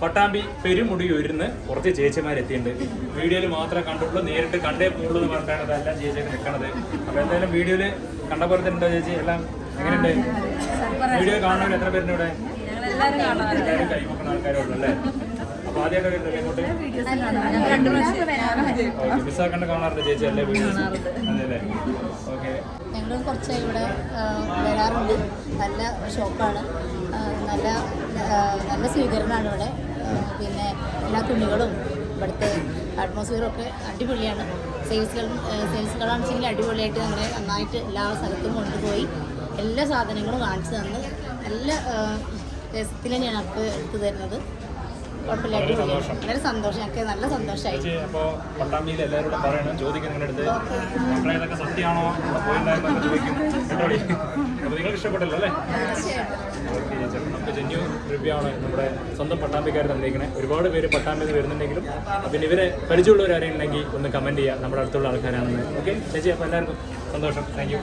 പട്ടാമ്പി പെരുമുടിയൂരിന്ന് കുറച്ച് ചേച്ചിമാരെത്തിയിട്ടുണ്ട്. വീഡിയോയിൽ മാത്രമേ കണ്ടുള്ളൂ, നേരിട്ട് കണ്ടേ പോകുള്ളൂ എന്ന് പറഞ്ഞിട്ടാണ് അതെല്ലാം ചേച്ചിയൊക്കെ നിൽക്കണത്. അപ്പോൾ എന്തായാലും വീഡിയോയിൽ കണ്ട പോലെ തന്നെ ഉണ്ടോ ചേച്ചി? എല്ലാം എങ്ങനെയുണ്ട്? വീഡിയോ കാണുന്നവർ എത്ര പേരുണ്ട് ഇവിടെ? എല്ലാവരും കൈവക്കുന്ന ആൾക്കാരുള്ളൂ അല്ലേ? അപ്പോൾ ആദ്യമായിട്ട് വരുന്നത് ഇങ്ങോട്ട് മിസ്സാക്കണ്ട് കാണാറുണ്ട് ചേച്ചി അല്ലേ വീഡിയോസ്? അതെല്ലേ, ഓക്കെ. ഞങ്ങൾ കുറച്ച് ഇവിടെ വരാറുണ്ട്. നല്ല ഷോപ്പാണ്, നല്ല നല്ല സ്വീകരണമാണ് ഇവിടെ. പിന്നെ എല്ലാ തുണികളും ഇവിടുത്തെ അറ്റ്മോസ്ഫിയറും ഒക്കെ അടിപൊളിയാണ്. സെയിൽസുകളാണെന്നുവെച്ചെങ്കിൽ അടിപൊളിയായിട്ട് ഞങ്ങളെ നന്നായിട്ട് എല്ലാ സ്ഥലത്തും കൊണ്ടുപോയി എല്ലാ സാധനങ്ങളും കാണിച്ചു തന്ന് നല്ല രസത്തിൽ ഞങ്ങൾക്ക് എടുത്തു തരുന്നത്. കുഴപ്പമില്ല, അടിപൊളിയാണ്. വളരെ സന്തോഷം, ഞങ്ങൾക്ക് നല്ല സന്തോഷമായി. അപ്പോൾ പട്ടാമ്പിയിൽ എല്ലാവരോടും പറയണം, ചോദിക്കുന്ന അടുത്ത് മക്കളെ ഇതൊക്കെ സത്യമാണോ പോയിട്ടുണ്ടായിരുന്നൊക്കെ ചോദിക്കും കേട്ടോ. അപ്പോൾ നിങ്ങൾക്ക് ഇഷ്ടപ്പെട്ടല്ലോ അല്ലേ? ഓക്കെ ചേച്ചി, നമുക്ക് ജെന്യൂ റിവ്യൂ ആണ് നമ്മുടെ സ്വന്തം പട്ടാമ്പിക്കാർ തന്നിരിക്കണേ. ഒരുപാട് പേര് പട്ടാമ്പിന്ന് വരുന്നുണ്ടെങ്കിലും പിന്നെ ഇവരെ പരിചയമുള്ളവരാരെയും ഉണ്ടെങ്കിൽ ഒന്ന് കമൻറ്റ് ചെയ്യുക, നമ്മുടെ അടുത്തുള്ള ആൾക്കാരാണെന്ന്. ഓക്കെ ചേച്ചി, അപ്പോൾ എല്ലാവർക്കും സന്തോഷം. Thank you.